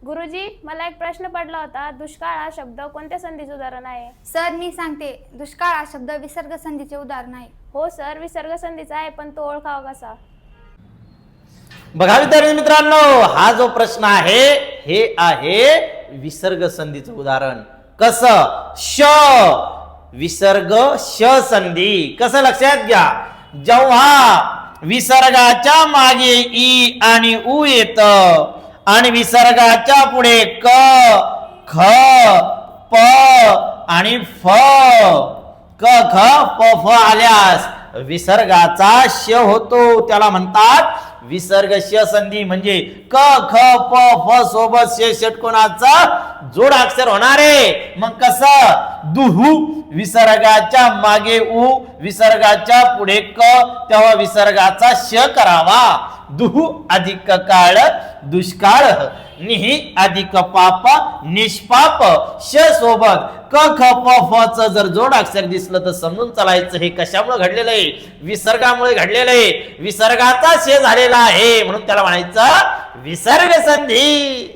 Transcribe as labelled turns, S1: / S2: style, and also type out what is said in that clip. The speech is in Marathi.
S1: गुरुजी, मला एक प्रश्न पडला होता. दुष्काळ हा शब्द कोणत्या संधीचे उदाहरण आहे?
S2: सर मी सांगते, दुष्काळ हा शब्द विसर्ग संधीचे उदाहरण आहे.
S1: हो सर, विसर्ग संधीचा आहे, पण तो ओळखावा कसा?
S3: बघा विद्यार्थी मित्रांनो, हा जो प्रश्न आहे हे आहे विसर्ग संधीचं उदाहरण. कसं? श विसर्ग श संधी. कसं लक्षात घ्या, जेव्हा विसर्गाच्या मागे ई आणि उ येत आणि विसर्गाच्या पुढे क ख प आणि फ क ख प फ आल्यास विसर्गाचा श होतो. त्याला म्हणतात विसर्ग श संधी. म्हणजे क ख प फ सोबत श षटकोनाचा जोड अक्षर होणार आहे. मग कसं? दुहू विसर्गाच्या मागे उ विसर्गाच्या पुढे क, तेव्हा विसर्गाचा श करावा. दुहू अधिक काळ दुष्काळ, निही अधिक पाप निष्पाप. श सोबत क ख प फ च जर जोड अक्षर दिसलं तर समजून चालायचं हे कशामुळे घडलेलं आहे? विसर्गामुळे घडलेलं आहे. विसर्गाचा श झालेला आहे म्हणून त्याला म्हणायचं विसर्ग संधी.